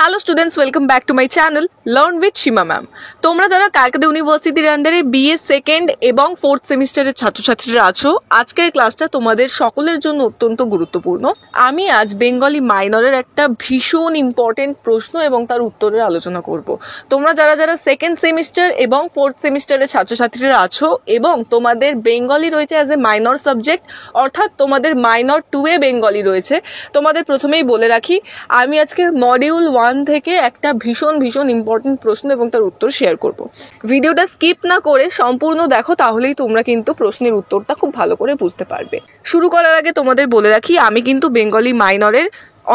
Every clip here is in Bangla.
Hello students, welcome back to my channel learn with Seema ma'am. তোমরা যারা ক্যালকাটা ইউনিভার্সিটির আন্ডারে বিএ সেকেন্ড এবং ফোর্থ সেমিস্টারের ছাত্রছাত্রীরা আছো, আজকের ক্লাসটা তোমাদের সকলের জন্য অত্যন্ত গুরুত্বপূর্ণ। আমি আজ বেঙ্গলি মাইনরের একটা ভীষণ ইম্পর্টেন্ট প্রশ্ন এবং তার উত্তরের আলোচনা করব। তোমরা যারা যারা সেকেন্ড সেমিস্টার এবং ফোর্থ সেমিস্টারের ছাত্রছাত্রীরা আছো এবং তোমাদের বেঙ্গলি রয়েছে অ্যাজ এ মাইনর সাবজেক্ট, অর্থাৎ তোমাদের মাইনর 2 এ বেঙ্গলি রয়েছে, তোমাদের প্রথমেই বলে রাখি আমি আজকে মডিউল 1 থেকে একটা ভীষণ ইম্পর্টেন্ট প্রশ্ন এবং তার উত্তর শেয়ার করব। ভিডিওটা স্কিপ না করে সম্পূর্ণ দেখো, তাহলেই তোমরা কিন্তু প্রশ্নের উত্তরটা খুব ভালো করে বুঝতে পারবে। শুরু করার আগে তোমাদের বলে রাখি আমি কিন্তু বেঙ্গলি মাইনরের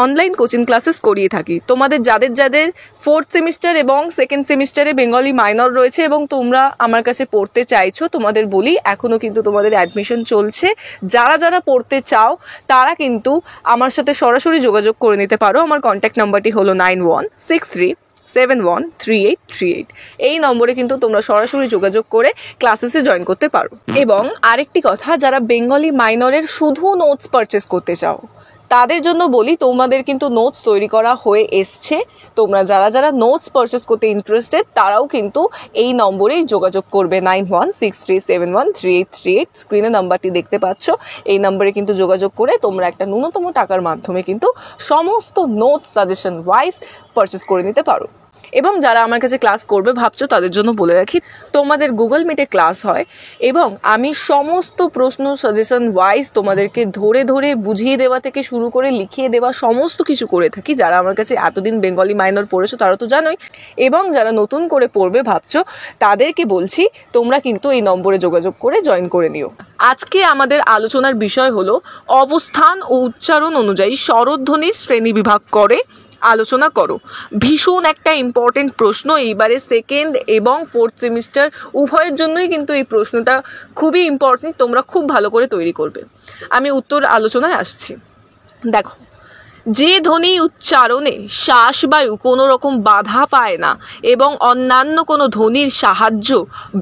অনলাইন কোচিং ক্লাসেস করিয়ে থাকি। তোমাদের যাদের যাদের ফোর্থ সেমিস্টার এবং সেকেন্ড সেমিস্টারে বেঙ্গলি মাইনর রয়েছে এবং তোমরা আমার কাছে পড়তে চাইছো, তোমাদের বলি এখনও কিন্তু তোমাদের অ্যাডমিশন চলছে। যারা যারা পড়তে চাও তারা কিন্তু আমার সাথে সরাসরি যোগাযোগ করে নিতে পারো। আমার কন্ট্যাক্ট নাম্বারটি হলো 9163713838। এই নম্বরে কিন্তু তোমরা সরাসরি যোগাযোগ করে ক্লাসেসে জয়েন করতে পারো। এবং আরেকটি কথা, যারা বেঙ্গলি মাইনরের শুধু নোটস পারচেস করতে চাও তাদের জন্য বলি, তোমাদের কিন্তু নোটস তৈরি করা হয়ে এসছে। তোমরা যারা যারা নোটস পারচেস করতে ইন্টারেস্টেড তারাও কিন্তু এই নম্বরেই যোগাযোগ করবে, 9163713838। স্ক্রিনে নাম্বারটি দেখতে পাচ্ছ, এই নম্বরে কিন্তু যোগাযোগ করে তোমরা একটা ন্যূনতম টাকার মাধ্যমে কিন্তু সমস্ত নোটস সাজেশন ওয়াইজ পারচেস করে নিতে পারো। এবং যারা আমার কাছে ক্লাস করবে ভাবছো তাদের জন্য বলে রাখি, তোমাদের গুগল মিটে ক্লাস হয় এবং আমি সমস্ত প্রশ্ন সাজেশন ওয়াইজ তোমাদেরকে ধরে ধরে বুঝিয়ে দেওয়া থেকে শুরু করে লিখিয়ে দেওয়া সমস্ত কিছু করে থাকি। যারা আমার কাছে এতদিন বেঙ্গলি মাইনর পড়েছো তারা তো জানোই, এবং যারা নতুন করে পড়বে ভাবছো তাদেরকে বলছি তোমরা কিন্তু এই নম্বরে যোগাযোগ করে জয়েন করে নিও। আজকে আমাদের আলোচনার বিষয় হলো অবস্থান ও উচ্চারণ অনুযায়ী স্বরধ্বনির শ্রেণী বিভাগ করে আলোচনা করো। ভীষণ একটা ইম্পর্টেন্ট প্রশ্ন, এইবারে সেকেন্ড এবং ফোর্থ সেমিস্টার উভয়ের জন্যই কিন্তু এই প্রশ্নটা খুবই ইম্পর্টেন্ট। তোমরা খুব ভালো করে তৈরি করবে। আমি উত্তর আলোচনায় আসছি। দেখো, যে ধ্বনি উচ্চারণে শ্বাসবায়ু কোনো রকম বাধা পায় না এবং অন্যান্য কোনো ধ্বনির সাহায্য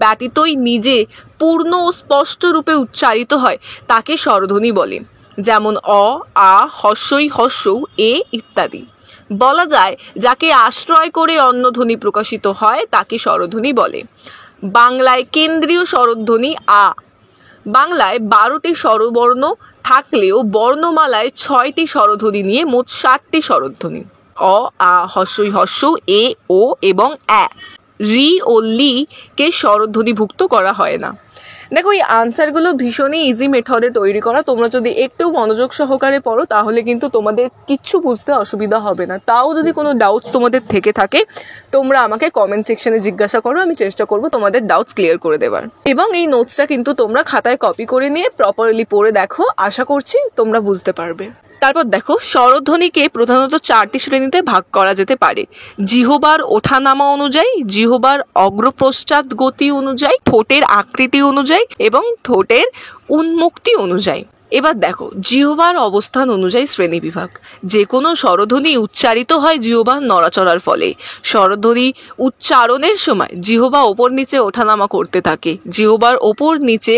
ব্যতীতই নিজে পূর্ণ ও স্পষ্ট রূপে উচ্চারিত হয় তাকে স্বরধ্বনি বলে। যেমন অ, আ, হস্যই, হস্যৌ, এ ইত্যাদি। বলা যায় যাকে আশ্রয় করে অন্য ধ্বনি প্রকাশিত হয় তাকে স্বরধ্বনি বলে। বাংলায় কেন্দ্রীয় স্বরধ্বনি আ। বাংলায় 12টি স্বরবর্ণ থাকলেও বর্ণমালায় 6টি স্বরধ্বনি নিয়ে মোট 7টি স্বরধ্বনি। অ, আ, হস্যই, হস্যৌ, এ, ও এবং অ্যা। রি ও লি কে স্বরধ্বনিভুক্ত করা হয় না। দেখো, এই আনসারগুলো ভীষণই ইজি মেথডে তৈরি করা। তোমরা যদি একটু মনোযোগ সহকারে পড়ো তাহলে কিন্তু তোমাদের কিচ্ছু বুঝতে অসুবিধা হবে না। তাও যদি কোনো ডাউটস তোমাদের থেকে থাকে তোমরা আমাকে কমেন্ট সেকশনে জিজ্ঞাসা করো, আমি চেষ্টা করব তোমাদের ডাউটস ক্লিয়ার করে দেওয়ার। এবং এই নোটসটা কিন্তু তোমরা খাতায় কপি করে নিয়ে প্রপারলি পড়ে দেখো, আশা করছি তোমরা বুঝতে পারবে। তারপর দেখো, স্বরধ্বনিকে প্রধানত 4টি শ্রেণীতে ভাগ করা যেতে পারে। জিহ্বার ওঠানামা অনুযায়ী, জিহ্বার অগ্রপশ্চাৎ গতি অনুযায়ী, ঠোঁটের আকৃতি অনুযায়ী এবং ঠোঁটের উন্মুক্তি অনুযায়ী। এবার দেখো, জিহ্বার অবস্থান অনুযায়ী শ্রেণীবিভাগ। যে কোনো স্বরধ্বনি উচ্চারিত হয় জিহ্বার নড়াচড়ার ফলে। স্বরধ্বনি উচ্চারণের সময় জিহ্বা ওপর নিচে ওঠানামা করতে থাকে। জিহ্বার ওপর নিচে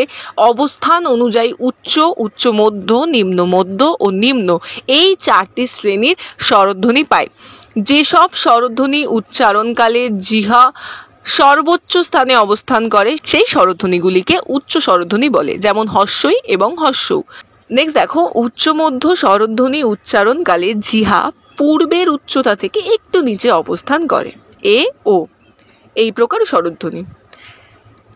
অবস্থান অনুযায়ী উচ্চ, উচ্চ মধ্য, নিম্ন মধ্য ও নিম্ন, এই 4টি শ্রেণীর স্বরধ্বনি পায়। যেসব স্বরধ্বনি উচ্চারণকালে জিহ্বা সর্বোচ্চ স্থানে অবস্থান করে সেই স্বরধ্বনিগুলিকে উচ্চ স্বরধ্বনি বলে, যেমন হস্যই এবং হস্যৌ। নেক্সট দেখো, উচ্চ মধ্য স্বরধ্বনি উচ্চারণকালে জিহ্বা পূর্বের উচ্চতা থেকে একটু নিচে অবস্থান করে, এ, ও, এই প্রকার স্বরধ্বনি।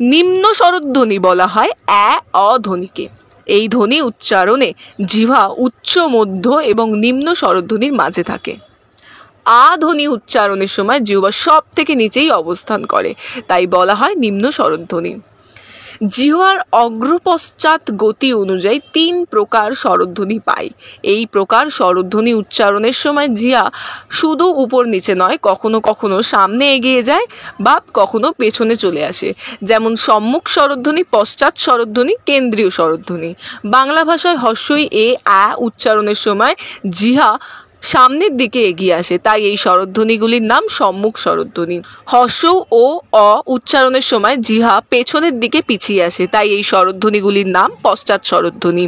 নিম্ন স্বরধ্বনি বলা হয় অ্যা, অ ধ্বনিকে। এই ধ্বনি উচ্চারণে জিহ্বা উচ্চ মধ্য এবং নিম্ন স্বরধ্বনির মাঝে থাকে। আ ধ্বনি উচ্চারণের সময় জিহ্বা সব থেকে নিচেই অবস্থান করে, তাই বলা হয় নিম্ন স্বরধ্বনি। জিহ্বার অগ্রপশ্চাৎ গতি অনুযায়ী 3 প্রকার স্বরধ্বনি পাই। এই প্রকার স্বরধ্বনি উচ্চারণের সময় জিহ্বা শুধু উপর নিচে নয়, কখনো কখনো সামনে এগিয়ে যায় বা কখনো পেছনে চলে আসে। যেমন সম্মুখ স্বরধ্বনি, পশ্চাৎ স্বরধ্বনি, কেন্দ্রীয় স্বরধ্বনি। বাংলা ভাষায় হস্যই, এ, আ উচ্চারণের সময় জিহ্বা সামনের দিকে এগিয়ে আসে, তাই এই স্বরধ্বনিগুলির নাম সম্মুখ স্বরধ্বনি। হর্ষ ও অ উচ্চারণের সময় জিহ্বা পেছনের দিকে পিছিয়ে আসে, তাই এই স্বরধ্বনিগুলির নাম পশ্চাৎ স্বরধ্বনি।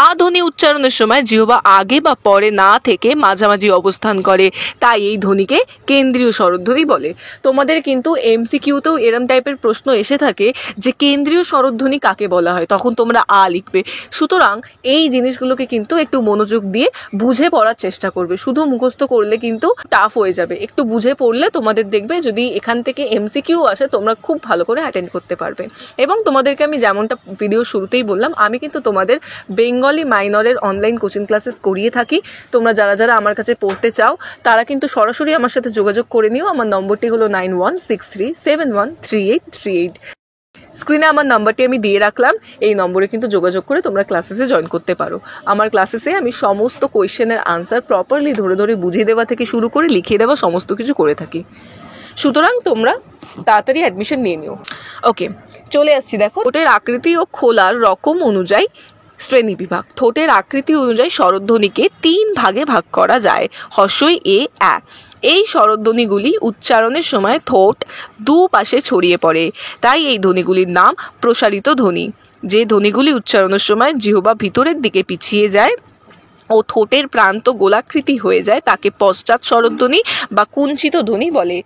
আ ধ্বনি উচ্চারণের সময় জিহ্বা আগে বা পরে না থেকে মাঝামাঝি অবস্থান করে, তাই এই ধ্বনিকে কেন্দ্রীয় স্বরধ্বনি বলে। তোমাদের কিন্তু এমসিকিউতেও এরম টাইপের প্রশ্ন এসে থাকে যে কেন্দ্রীয় স্বরধ্বনি কাকে বলা হয়, তখন তোমরা আ লিখবে। সুতরাং এই জিনিসগুলোকে কিন্তু একটু মনোযোগ দিয়ে বুঝে পড়ার চেষ্টা করবে। শুধু মুখস্থ করলে কিন্তু টাফ হয়ে যাবে, একটু বুঝে পড়লে তোমাদের দেখবে যদি এখান থেকে এমসিকিউ আসে তোমরা খুব ভালো করে অ্যাটেন্ড করতে পারবে। এবং তোমাদেরকে আমি যেমনটা ভিডিও শুরুতেই বললাম, আমি কিন্তু তোমাদের বেঙ্গলি মাইনরের অনলাইন কোচিং ক্লাসেস করিয়ে থাকি। তোমরা যারা যারা আমার কাছে পড়তে চাও তারা কিন্তু সরাসরি আমার সাথে যোগাযোগ করে নিও। আমার নম্বরটি হলো 9163713838। স্ক্রিনে আমার নাম্বারটি আমি দিয়ে রাখলাম, এই নম্বরে কিন্তু যোগাযোগ করে তোমরা ক্লাসেসে জয়েন করতে পারো। আমার ক্লাসেসে আমি সমস্ত কোয়েশ্চেনের আনসার প্রপারলি ধরে ধরে বুঝিয়ে দেওয়া থেকে শুরু করে লিখিয়ে দেওয়া সমস্ত কিছু করে থাকি। সুতরাং তোমরা তাড়াতাড়ি অ্যাডমিশন নিয়ে নিও। ওকে, চলে আসছি। দেখো, ঠোঁটের আকৃতি ও খোলার রকম অনুযায়ী শ্রেণী বিভাগ। ঠোঁটের আকৃতি অনুযায়ী স্বরধ্বনিকে 3 ভাগে ভাগ করা যায়। হর্ষই এ আ। এই স্বরধ্বনিগুলি উচ্চারণের সময় ঠোঁট দুপাশে ছড়িয়ে পড়ে, তাই এই ধ্বনিগুলির নাম প্রসারিত ধ্বনি। যে ধ্বনিগুলি উচ্চারণের সময় জিহ্বা ভিতরের দিকে পিছিয়ে যায় ও ঠোঁটের প্রান্ত গোলাকৃতি হয়ে যায় তাকে পশ্চাৎ স্বরধ্বনি বা কুঞ্চিত ধ্বনি বলে।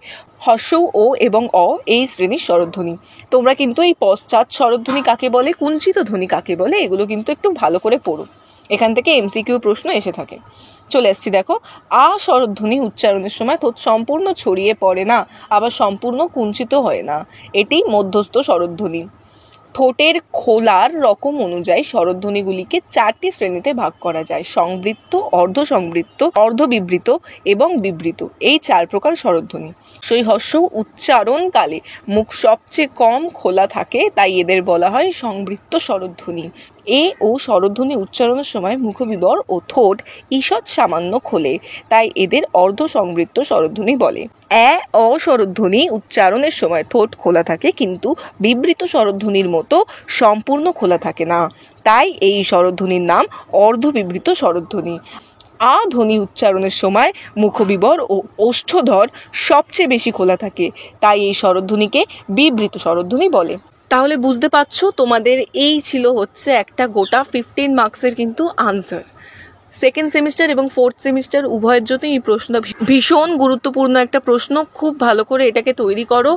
হর্ষ ও এবং অ এই শ্রেণীর স্বরধ্বনি। তোমরা কিন্তু এই পশ্চাৎ স্বরধ্বনি কাকে বলে, কুঞ্চিত ধ্বনি কাকে বলে, এগুলো কিন্তু একটু ভালো করে পড়ো, এখান থেকে এমসিকিউ প্রশ্ন এসে থাকে। চলে আসছি। দেখো, আ স্বরধ্বনি উচ্চারণের সময় ঠোঁট সম্পূর্ণ ছড়িয়ে পড়ে না, আবার সম্পূর্ণ কুঞ্চিত হয় না, এটি মধ্যস্থ স্বরধ্বনি। ঠোঁটের খোলার রকম অনুযায়ী স্বরধ্বনিগুলিকে 4টি শ্রেণীতে ভাগ করা যায়: সংবৃত্ত, অর্ধ সংবৃত্ত, অর্ধবিবৃত এবং বিবৃত। এই 4 প্রকার স্বরধ্বনি। সেই হর্ষ উচ্চারণকালে মুখ সবচেয়ে কম খোলা থাকে, তাই এদের বলা হয় সংবৃত্ত স্বরধ্বনি। এ ও স্বরধ্বনি উচ্চারণের সময় মুখবিবর ও ঠোঁট ঈষৎ সামান্য খোলে, তাই এদের অর্ধ সংবৃত্ত স্বরধ্বনি বলে। অ স্বরধ্বনি উচ্চারণের সময় ঠোঁট খোলা থাকে, কিন্তু বিবৃত স্বরধ্বনির মতো সম্পূর্ণ খোলা থাকে না, তাই এই স্বরধ্বনির নাম অর্ধবিবৃত স্বরধ্বনি। আ ধ্বনি উচ্চারণের সময় মুখবিবর ও ওষ্ঠ্যধর সবচেয়ে বেশি খোলা থাকে, তাই এই স্বরধ্বনিকে বিবৃত স্বরধ্বনি বলে। তাহলে বুঝতে পারছো, তোমাদের এই ছিল হচ্ছে একটা গোটা 15 মার্কসের কিন্তু আনসার। সেকেন্ড সেমিস্টার এবং 4th সেমিস্টার উভয়ের জন্য এই প্রশ্নটা ভীষণ গুরুত্বপূর্ণ একটা প্রশ্ন। খুব ভালো করে এটাকে তৈরি করো।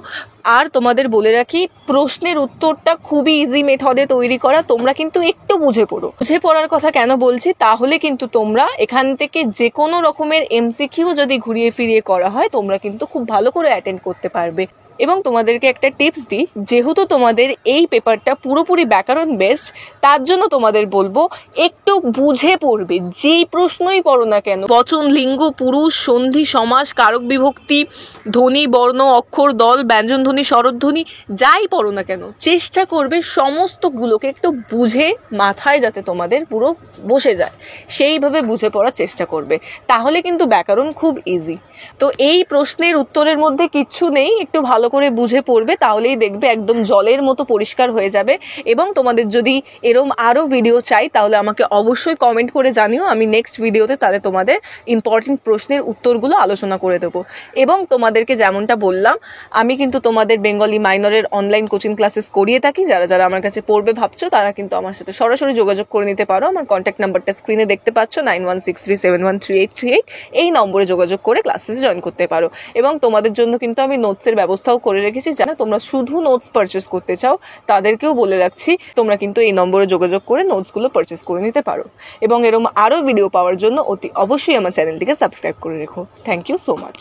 আর তোমাদের বলে রাখি, প্রশ্নের উত্তরটা খুবই ইজি মেথডে তৈরি করা, তোমরা কিন্তু একটু বুঝে পড়ো। বুঝে পড়ার কথা কেন বলছি, তাহলে কিন্তু তোমরা এখান থেকে যে কোনো রকমের এমসিকিউ যদি ঘুরিয়ে ফিরিয়ে করা হয় তোমরা কিন্তু খুব ভালো করে অ্যাটেন্ড করতে পারবে। এবং তোমাদেরকে একটা টিপস দিই, যেহেতু তোমাদের এই পেপারটা পুরোপুরি ব্যাকরণ বেসড, তার জন্য তোমাদের বলবো একটু বুঝে পড়বে। যেই প্রশ্নই পড়ো না কেন, বচন, লিঙ্গ, পুরুষ, সন্ধি, সমাস, কারক বিভক্তি, ধ্বনি, বর্ণ, অক্ষর, দল, ব্যঞ্জন ধ্বনি, স্বরধ্বনি, যাই পড়ো না কেন চেষ্টা করবে সমস্তগুলোকে একটু বুঝে মাথায় যাতে তোমাদের পুরো বসে যায়, সেইভাবে বুঝে পড়ার চেষ্টা করবে। তাহলে কিন্তু ব্যাকরণ খুব ইজি। তো এই প্রশ্নের উত্তরের মধ্যে কিচ্ছু নেই, একটু ভালো করে বুঝে পড়বে, তাহলেই দেখবে একদম জলের মতো পরিষ্কার হয়ে যাবে। এবং তোমাদের যদি এরম আরও ভিডিও চাই তাহলে আমাকে অবশ্যই কমেন্ট করে জানিও, আমি নেক্সট ভিডিওতে তাহলে তোমাদের ইম্পর্টেন্ট প্রশ্নের উত্তরগুলো আলোচনা করে দেবো। এবং তোমাদেরকে যেমনটা বললাম, আমি কিন্তু তোমাদের বেঙ্গলি মাইনরের অনলাইন কোচিং ক্লাসেস করিয়ে থাকি। যারা যারা আমার কাছে পড়বে ভাবছো তারা কিন্তু আমার সাথে সরাসরি যোগাযোগ করে নিতে পারো। আমার কন্ট্যাক্ট নাম্বারটা স্ক্রিনে দেখতে পাচ্ছ, 9163713838। এই নম্বরে যোগাযোগ করে ক্লাসেসে জয়েন করতে পারো। এবং তোমাদের জন্য কিন্তু আমি নোটসের ব্যবস্থাও করে রেখেছি। জানো, তোমরা শুধু নোটস পারচেস করতে চাও তাদেরকেও বলে রাখছি, তোমরা কিন্তু এই নম্বরে যোগাযোগ করে নোটসগুলো পারচেস করে নিতে পারো। এবং এরকম আরও ভিডিও পাওয়ার জন্য অতি অবশ্যই আমার চ্যানেলটিকে সাবস্ক্রাইব করে রেখো। Thank you so much.